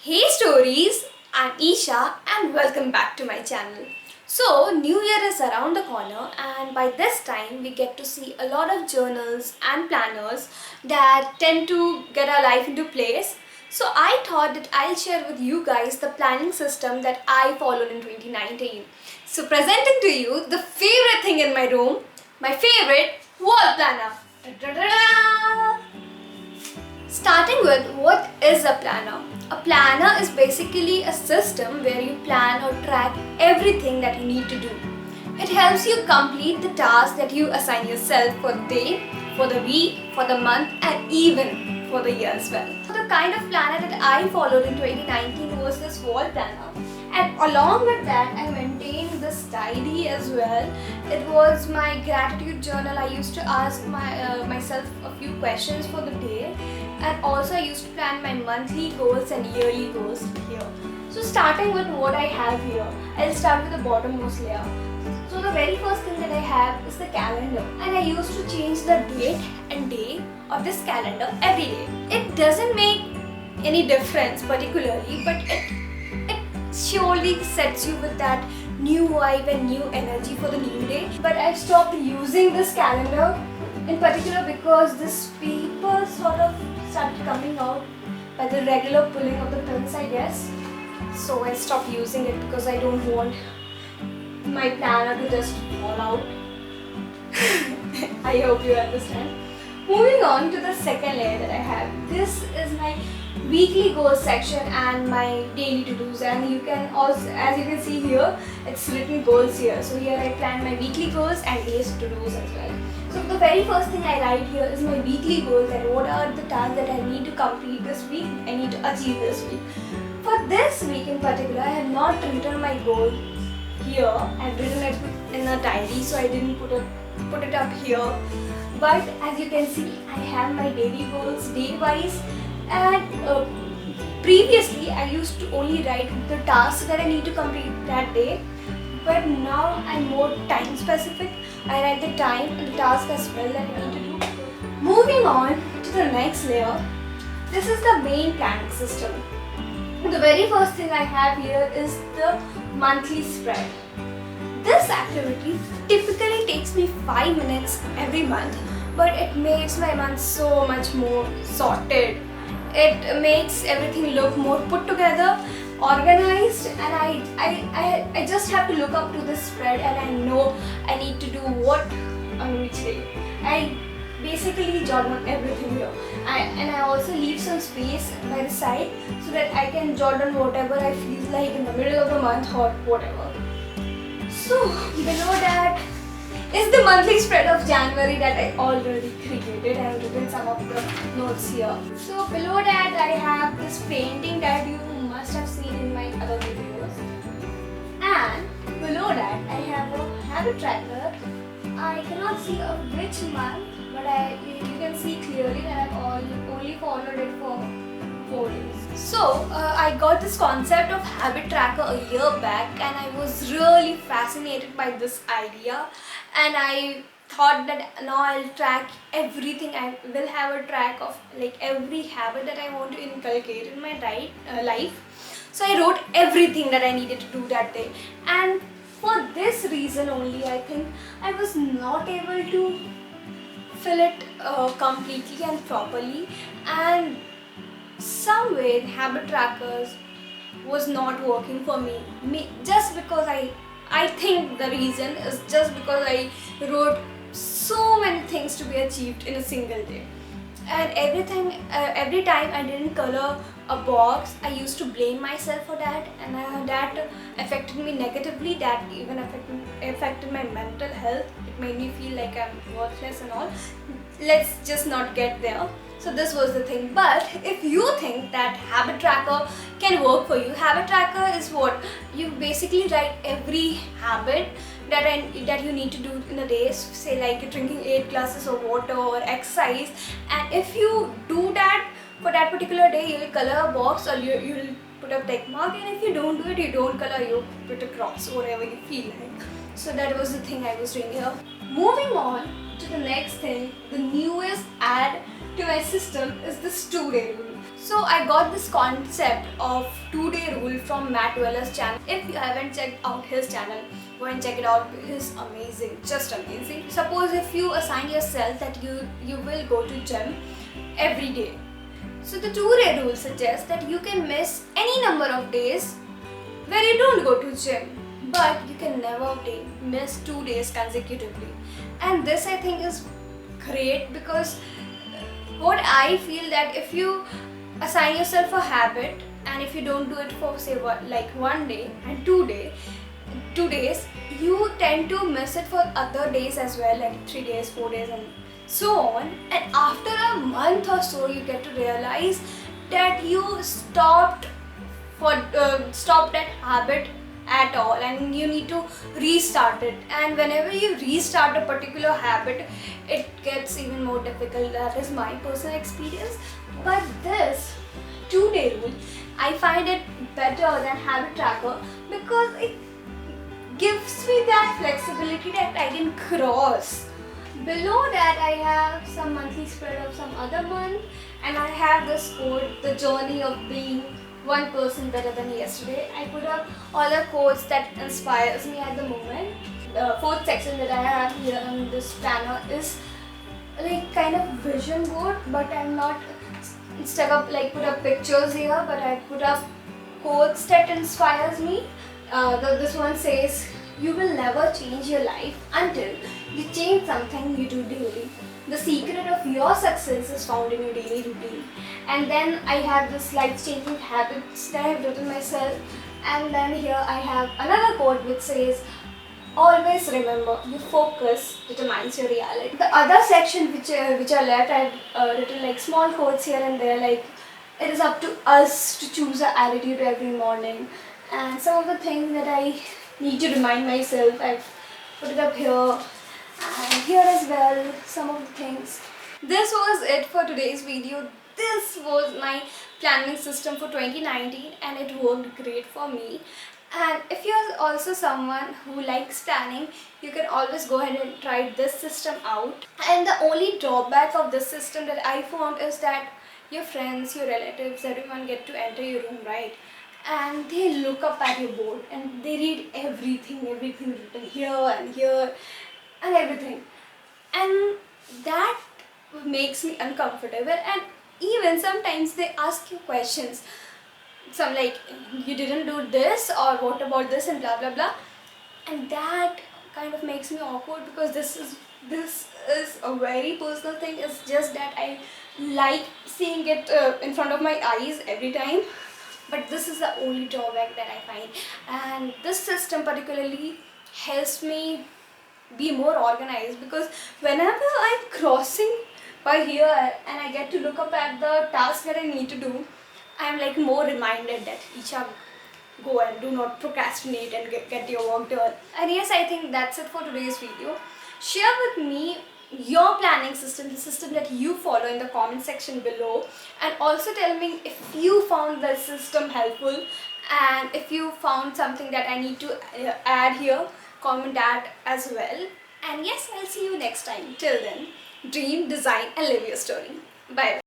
Hey stories, I'm Isha and welcome back to my channel. So, New Year is around the corner and by this time we get to see a lot of journals and planners that tend to get our life into place. So, I thought that I'll share with you guys the planning system that I followed in 2019. So, presenting to you the favorite thing in my room, my favorite wall planner. Da-da-da-da! Starting with what is a planner? A planner is basically a system where you plan or track everything that you need to do. It helps you complete the tasks that you assign yourself for the day, for the week, for the month and even for the year as well. So the kind of planner that I followed in 2019 was this wall planner. And along with that, I maintained this diary as well. It was my gratitude journal. I used to ask myself a few questions for the day, and also I used to plan my monthly goals and yearly goals here. So starting with what I have here, I'll start with the bottommost layer. So the very first thing that I have is the calendar, and I used to change the date and day of this calendar every day. It doesn't make any difference particularly, but it surely sets you with that new vibe and new energy for the new day. But I've stopped using this calendar in particular because this paper sort of started coming out by the regular pulling of the pins, I guess. So I stopped using it because I don't want my planner to just fall out. I hope you understand. Moving on to the second layer that I have. This is my weekly goals section and my daily to-dos, and you can also, as you can see here, it's written goals here. So here I plan my weekly goals and days to-dos as well. So the very first thing I write here is my weekly goals, and what are the tasks that I need to complete this week, I need to achieve this week. For this week in particular, I have not written my goal here. I've written it in a diary, so I didn't put it up here. But as you can see, I have my daily goals day-wise, and previously I used to only write the tasks that I need to complete that day, but now I'm more time specific. I write the time and the task as well that I need to do. Moving on to the next layer, this is the main planning system. The very first thing I have here is the monthly spread. This activity typically takes me 5 minutes every month, but it makes my month so much more sorted. It makes everything look more put together, organized, and I just have to look up to this spread and I know I need to do what on which day. I basically jot down everything here, and I also leave some space by the side so that I can jot down whatever I feel like in the middle of the month or whatever. So below that is the monthly spread of January that I already created. I have written some of the notes here. So below that I have this painting that you must have seen in my other videos. And below that I have a habit tracker. I cannot see of which month, but you can see clearly that I've only followed it for 4 days. So I got this concept of habit tracker a year back, and I was really fascinated by this idea, and I thought that now I'll track everything. I will have a track of like every habit that I want to inculcate in my life. So I wrote everything that I needed to do that day, and for this reason only I think I was not able to fill it completely and properly, and some way habit trackers was not working for me just because I think the reason is just because I wrote so many things to be achieved in a single day, and every time I didn't color a box, I used to blame myself for that, and that affected me negatively. That even affected my mental health. It made me feel like I'm worthless and all. Let's just not get there. So this was the thing. But if you think that habit tracker can work for you, habit tracker is what you basically write every habit that you need to do in a day, say like drinking 8 glasses of water or exercise, and if you do that for that particular day, you will color a box or you will put a tick mark, and if you don't do it, you don't color, you put a cross, whatever you feel like. So that was the thing I was doing here. Moving on to the next thing, the newest add to my system is this 2-day rule. So I got this concept of 2-day rule from Matt Weller's channel. If you haven't checked out his channel, go and check it out. It's amazing, just amazing. Suppose if you assign yourself that you will go to gym every day. So the 2-day rule suggests that you can miss any number of days where you don't go to gym, but you can never miss 2 days consecutively. And this I think is great, because what I feel that if you assign yourself a habit and if you don't do it for say like 1 day and 2 days, you tend to miss it for other days as well, like 3 days, 4 days and so on. And after a month or so, you get to realize that you stopped that habit at all, and you need to restart it. And whenever you restart a particular habit, it gets even more difficult. That is my personal experience. But this 2-day rule, I find it better than habit tracker, because it gives me that flexibility that I can cross. Below that, I have some monthly spread of some other month, and I have this quote, the journey of being 1% better than yesterday. I put up all the quotes that inspires me at the moment. The fourth section that I have here on this planner is like kind of vision board, but I'm not stuck up like put up pictures here, but I put up quotes that inspires me. This one says, you will never change your life until you change something you do daily. The secret of your success is found in your daily routine. And then I have this life-changing habits that I have written myself. And then here I have another quote which says, always remember, your focus determines your reality. The other section which are left, I've written like small quotes here and there, like it is up to us to choose our attitude every morning. And some of the things that I need to remind myself, I've put it up here. And here as well, some of the things. This was it for today's video. This was my planning system for 2019, and it worked great for me. And if you're also someone who likes planning, you can always go ahead and try this system out. And the only drawback of this system that I found is that your friends, your relatives, everyone get to enter your room, right? And they look up at your board and they read everything written here and everything, and that makes me uncomfortable. And even sometimes they ask you questions, some like, you didn't do this, or what about this, and blah blah blah, and that kind of makes me awkward, because this is a very personal thing. It's just that I like seeing it in front of my eyes every time. But this is the only drawback that I find, and this system particularly helps me be more organized, because whenever I'm crossing by here and I get to look up at the task that I need to do, I'm like more reminded that Isha, go and do not procrastinate and get your work done. And yes, I think that's it for today's video. Share with me your planning system, the system that you follow, in the comment section below, and also tell me if you found the system helpful, and if you found something that I need to add here, comment that as well. And yes, I'll see you next time. Till then, dream, design and live your story. Bye.